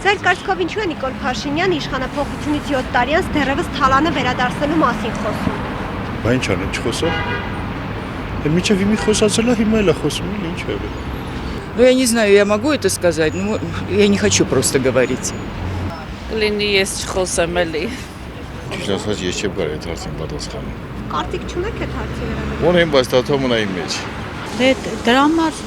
Ձեր կարծիքով ինչու է Նիկոլ Փաշինյանը իշխանափոխությունից 7 տարի անց դեռևս թալանը վերադարձնելու մասին խոսում։ Բա ինչ անեն, չխոսա։ Մինչև հիմի խոսացել է, հիմա էլ է խոսում, ինչ է։ Ну, я не знаю, я могу это сказать, но я не хочу просто говорить. Կլինի ես չխոսեմ էլի։ Ճիշտ ասած, ես չեմ կարող այդ հարցին պատասխանել։ Կարծիք չունեք այդ հարցի վերաբերյալ։ Ունեմ, բայց դա թվում է իմ մեջ։ Դրա համար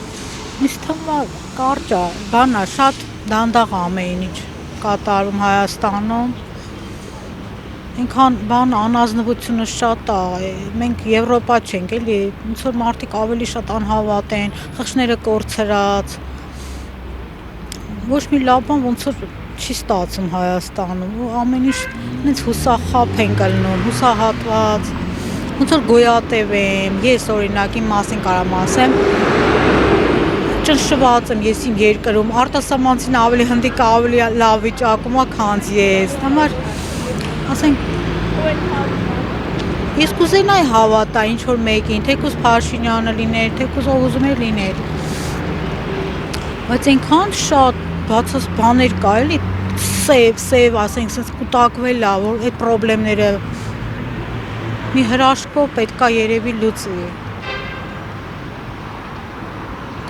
ինձ թվում է կարճ է, բանա շատ դանդաղ ամեն ինչ կատարում Հայաստանում։ Ինքան բան անազնվությունը շատ է, մենք Եվրոպա չենք, էլի, ոնց որ մարդիկ ավելի շատ անհավատ են, խղճները կորցրած։ Ոչ մի լավ բան ոնց որ չի ստացում Հայաստանում, ու ամեն ինչ ինձ հուսախաբ են կլնում, հուսահատված, ոնց որ գոյատև եմ, ես օրինակ իմ մասին կարամ ասեմ, ճնշված եմ ես իմ երկրում, արտասահմանցին ավելի հնդիկը ավելի լավ վիճակում է, քան ես, համար ասենք, ես կուզենայի հավատա ինչ-որ մեկին, թեկուզ Փաշինյանը լիներ, թեկուզ ով ուզում էր լիներ, բայց այնքան շատ բացած բաներ կա, էլի, սև, ասենք, սենց կուտակվել է, որ այդ պրոբլեմները մի հրաշքով պետք է երևի լուծի։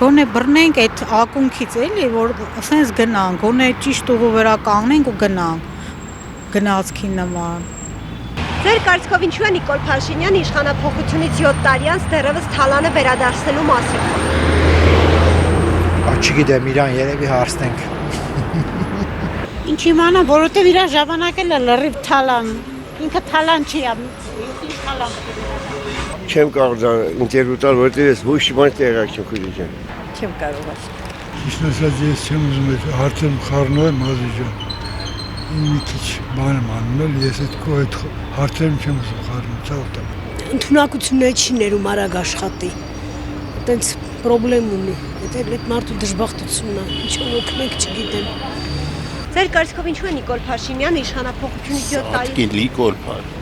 Գոնե բռնենք այդ ակունքից, էլի, որ սենց գնանք, գոնե ճիշտ ուղու վրա կանգնենք ու գնանք, գնացքի նման։ Ձեր կարծիքով ինչու է Նիկոլ Փաշինյանը իշխանափոխությունից 7 տարի անց դեռևս թալանը վերադարձնելու մասին խոսում։ Չգիտեմ, իրան երևի հարցնենք։ Ինչ իմանա, որովհետև իր ժամանակել է լրիվ թալան, ինքը թալան չի, ինչ թալան։ Չեմ կարող դա ինտերվյու տալ, որովհետև ես ոչ մի տեղակ չեմ քույրիկյան։ Չեմ կարող ասել։ Ճիշտ ասած ես չեմ ուզում այդ հարցում խառնվել Մազի ջան։ Մի քիչ բան եմ անում էլ, ես այդ հարցերում չեմ ուզում խառնել, ցավ տամ։ Ընդունակությունները չի ներում արագ աշխատի։ Այդտենց պրոբլեմ ունի։ Այդ մարդու դժբախտությունն է, ինչ օգնենք չգիտեմ։ Ձեր կարծիքով ինչու է Նիկոլ Փաշինյանը իշխանափոխությունից 7 տարի Նիկոլ Փաշինյանը